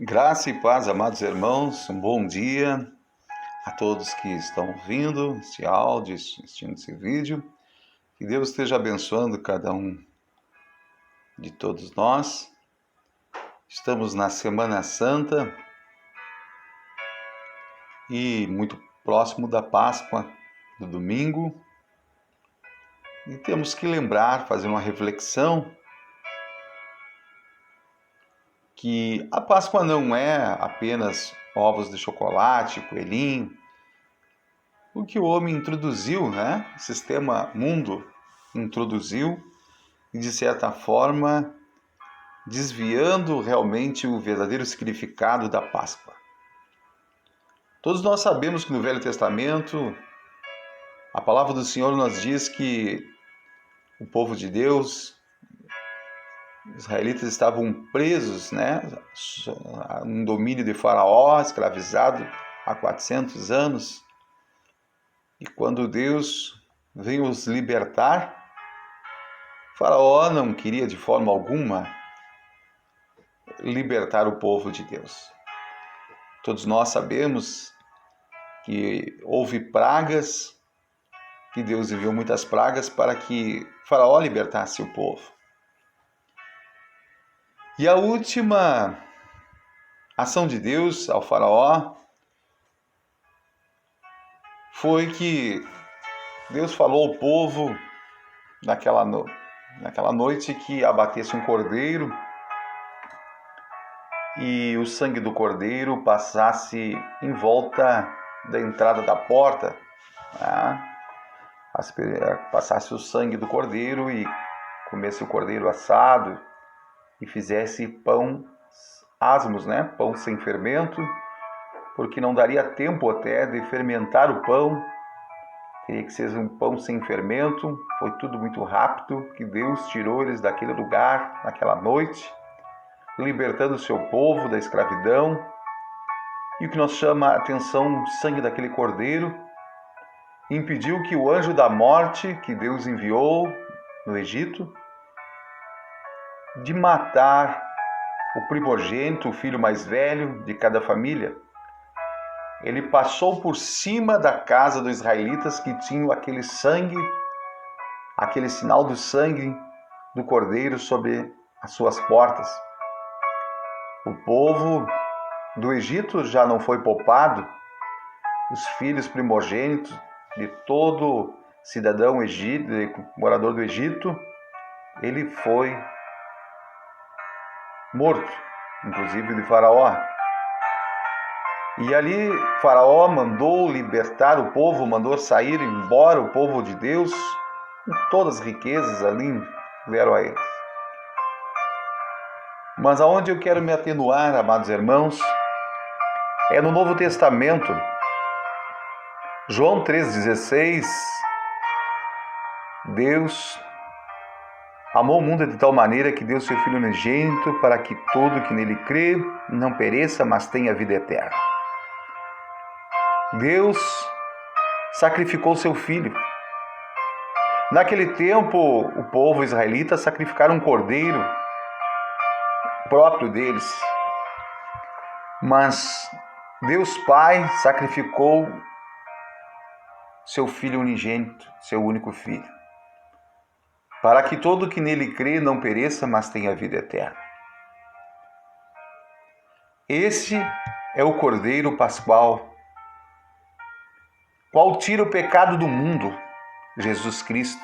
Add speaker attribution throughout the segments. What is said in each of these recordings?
Speaker 1: Graça e paz, amados irmãos, um bom dia a todos que estão ouvindo este áudio, assistindo esse vídeo. Que Deus esteja abençoando cada um de todos nós. Estamos na Semana Santa e muito próximo da Páscoa, do domingo. E temos que lembrar, fazer uma reflexão que a Páscoa não é apenas ovos de chocolate, coelhinho, o que o homem introduziu, o sistema mundo introduziu, e de certa forma desviando realmente o verdadeiro significado da Páscoa. Todos nós sabemos que no Velho Testamento, a palavra do Senhor nos diz que o povo de Deus, os israelitas, estavam presos, no domínio de Faraó, escravizado há 400 anos. E quando Deus veio os libertar, Faraó não queria de forma alguma libertar o povo de Deus. Todos nós sabemos que houve pragas, que Deus enviou muitas pragas para que Faraó libertasse o povo. E a última ação de Deus ao Faraó foi que Deus falou ao povo naquela noite que abatesse um cordeiro e o sangue do cordeiro passasse em volta da entrada da porta, passasse o sangue do cordeiro e comesse o cordeiro assado e fizesse pão asmos, pão sem fermento, porque não daria tempo até de fermentar o pão, teria que ser um pão sem fermento. Foi tudo muito rápido, que Deus tirou eles daquele lugar, naquela noite, libertando o seu povo da escravidão. E o que nos chama a atenção, o sangue daquele cordeiro impediu que o anjo da morte que Deus enviou no Egito de matar o primogênito, o filho mais velho de cada família. Ele passou por cima da casa dos israelitas que tinham aquele sangue, aquele sinal do sangue do cordeiro sobre as suas portas. O povo do Egito já não foi poupado. Os filhos primogênitos de todo cidadão morador do Egito, ele foi morto, inclusive de Faraó. E ali Faraó mandou libertar o povo, mandou sair embora o povo de Deus, e todas as riquezas ali vieram a eles. Mas aonde eu quero me atenuar, amados irmãos, é no Novo Testamento. João 3,16, Deus amou o mundo de tal maneira que deu seu Filho unigênito para que todo que nele crê não pereça, mas tenha vida eterna. Deus sacrificou seu Filho. Naquele tempo, o povo israelita sacrificaram um cordeiro próprio deles. Mas Deus Pai sacrificou seu Filho unigênito, seu único Filho, para que todo que nele crê não pereça, mas tenha vida eterna. Esse é o Cordeiro Pascual, qual tira o pecado do mundo, Jesus Cristo.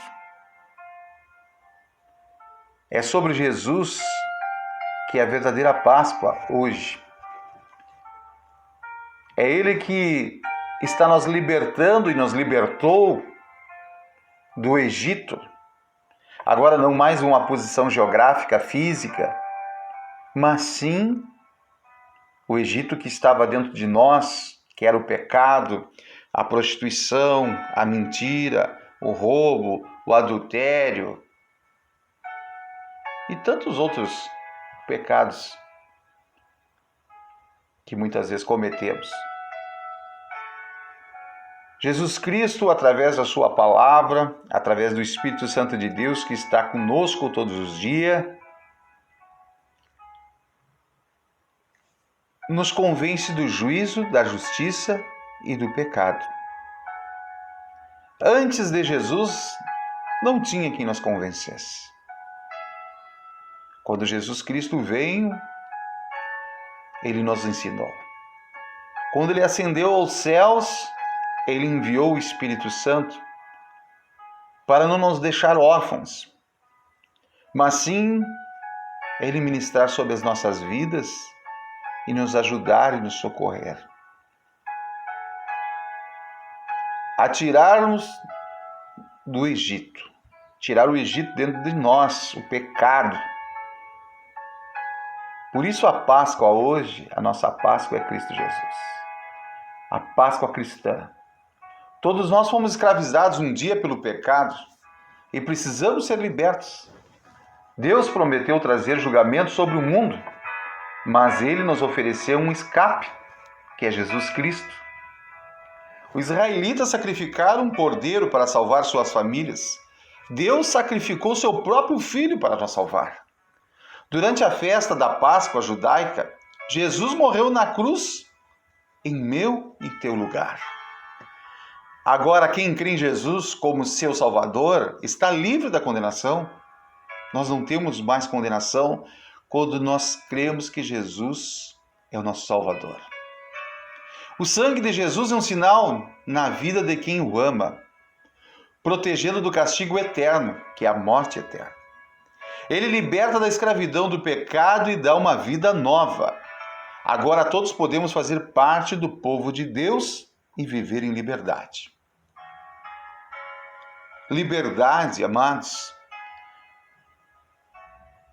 Speaker 1: É sobre Jesus que é a verdadeira Páscoa hoje. É Ele que está nos libertando e nos libertou do Egito. Agora não mais uma posição geográfica, física, mas sim o Egito que estava dentro de nós, que era o pecado, a prostituição, a mentira, o roubo, o adultério e tantos outros pecados que muitas vezes cometemos. Jesus Cristo, através da sua palavra, através do Espírito Santo de Deus que está conosco todos os dias, nos convence do juízo, da justiça e do pecado. Antes de Jesus, não tinha quem nos convencesse. Quando Jesus Cristo veio, Ele nos ensinou. Quando Ele ascendeu aos céus, Ele enviou o Espírito Santo para não nos deixar órfãos, mas sim Ele ministrar sobre as nossas vidas e nos ajudar e nos socorrer. A tirar-nos do Egito, tirar o Egito dentro de nós, o pecado. Por isso a Páscoa hoje, a nossa Páscoa é Cristo Jesus. A Páscoa cristã. Todos nós fomos escravizados um dia pelo pecado e precisamos ser libertos. Deus prometeu trazer julgamento sobre o mundo, mas Ele nos ofereceu um escape, que é Jesus Cristo. Os israelitas sacrificaram um cordeiro para salvar suas famílias. Deus sacrificou seu próprio filho para nos salvar. Durante a festa da Páscoa judaica, Jesus morreu na cruz em meu e teu lugar. Agora, quem crê em Jesus como seu Salvador está livre da condenação. Nós não temos mais condenação quando nós cremos que Jesus é o nosso Salvador. O sangue de Jesus é um sinal na vida de quem o ama, protegendo do castigo eterno, que é a morte eterna. Ele liberta da escravidão do pecado e dá uma vida nova. Agora todos podemos fazer parte do povo de Deus e viver em liberdade. Liberdade, amados.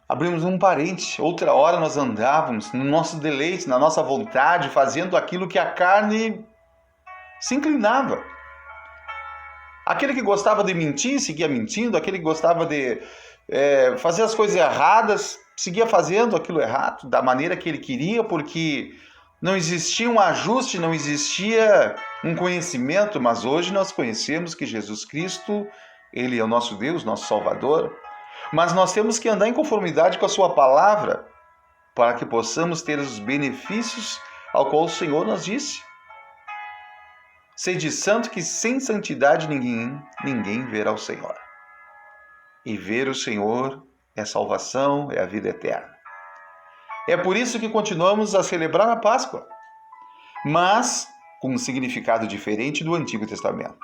Speaker 1: Abrimos um parente. Outra hora nós andávamos no nosso deleite, na nossa vontade, fazendo aquilo que a carne se inclinava. Aquele que gostava de mentir, seguia mentindo. Aquele que gostava de fazer as coisas erradas, seguia fazendo aquilo errado, da maneira que ele queria, porque não existia um ajuste, não existia um conhecimento, mas hoje nós conhecemos que Jesus Cristo, Ele é o nosso Deus, nosso Salvador, mas nós temos que andar em conformidade com a Sua palavra, para que possamos ter os benefícios ao qual o Senhor nos disse. Sede santo, que sem santidade ninguém verá o Senhor. E ver o Senhor é salvação, é a vida eterna. É por isso que continuamos a celebrar a Páscoa, mas com um significado diferente do Antigo Testamento.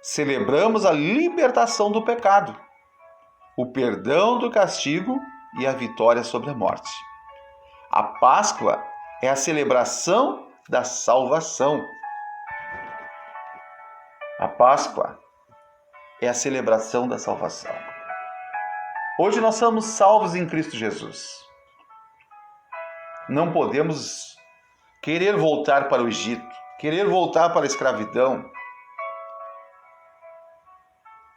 Speaker 1: Celebramos a libertação do pecado, o perdão do castigo e a vitória sobre a morte. A Páscoa é a celebração da salvação. A Páscoa é a celebração da salvação. Hoje nós somos salvos em Cristo Jesus. Não podemos querer voltar para o Egito, querer voltar para a escravidão.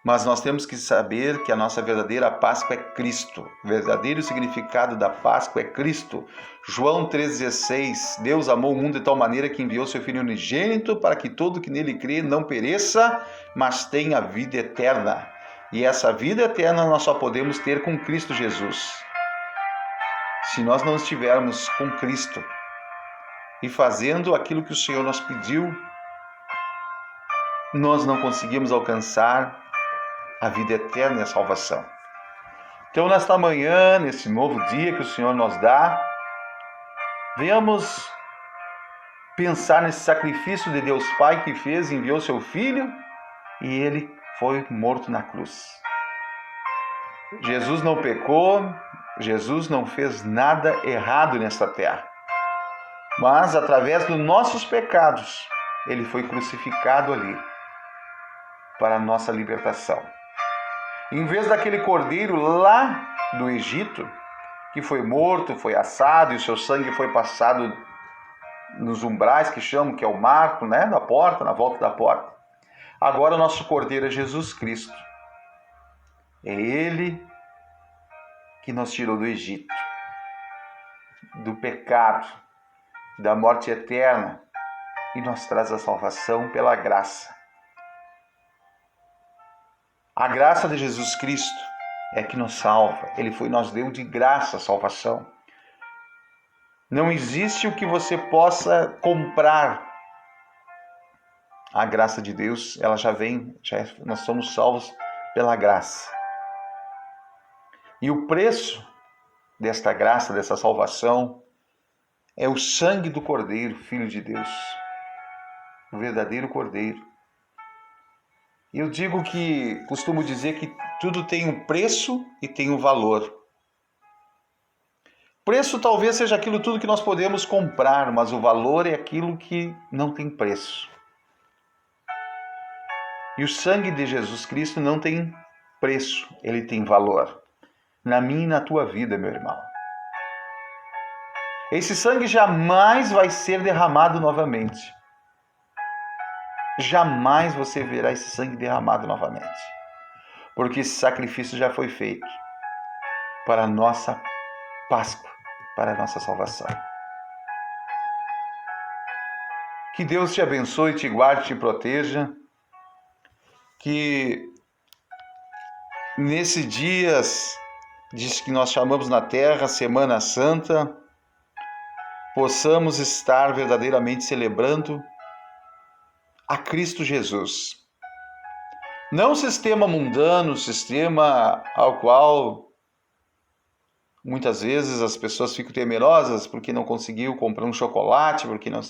Speaker 1: Mas nós temos que saber que a nossa verdadeira Páscoa é Cristo. O verdadeiro significado da Páscoa é Cristo. João 3,16. Deus amou o mundo de tal maneira que enviou seu Filho unigênito para que todo que nele crê não pereça, mas tenha vida eterna. E essa vida eterna nós só podemos ter com Cristo Jesus. Se nós não estivermos com Cristo e fazendo aquilo que o Senhor nos pediu, nós não conseguimos alcançar a vida eterna e a salvação. Então, nesta manhã, nesse novo dia que o Senhor nos dá, venhamos pensar nesse sacrifício de Deus Pai que fez, enviou seu Filho e ele foi morto na cruz. Jesus não pecou, Jesus não fez nada errado nesta terra, mas através dos nossos pecados, ele foi crucificado ali para a nossa libertação. Em vez daquele cordeiro lá do Egito, que foi morto, foi assado e o seu sangue foi passado nos umbrais que chamam, que é o marco, né, da porta, na volta da porta. Agora o nosso cordeiro é Jesus Cristo. É Ele que nos tirou do Egito, do pecado, da morte eterna e nos traz a salvação pela graça. A graça de Jesus Cristo é que nos salva. Ele nos deu de graça a salvação. Não existe o que você possa comprar. A graça de Deus, ela já vem, nós somos salvos pela graça. E o preço desta graça, dessa salvação, é o sangue do Cordeiro, Filho de Deus. O verdadeiro Cordeiro. E eu costumo dizer que tudo tem um preço e tem um valor. Preço talvez seja aquilo tudo que nós podemos comprar, mas o valor é aquilo que não tem preço. E o sangue de Jesus Cristo não tem preço, ele tem valor. Na minha e na tua vida, meu irmão. Esse sangue jamais vai ser derramado novamente. Jamais você verá esse sangue derramado novamente. Porque esse sacrifício já foi feito para a nossa Páscoa, para a nossa salvação. Que Deus te abençoe, te guarde, te proteja. Que nesses dias que nós chamamos na Terra Semana Santa, possamos estar verdadeiramente celebrando a Cristo Jesus. Não o sistema mundano, o sistema ao qual muitas vezes as pessoas ficam temerosas porque não conseguiu comprar um chocolate, porque não...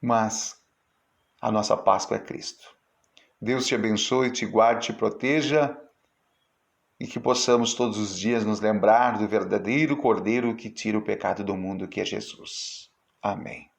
Speaker 1: Mas a nossa Páscoa é Cristo. Deus te abençoe, te guarde, te proteja e que possamos todos os dias nos lembrar do verdadeiro Cordeiro que tira o pecado do mundo, que é Jesus. Amém.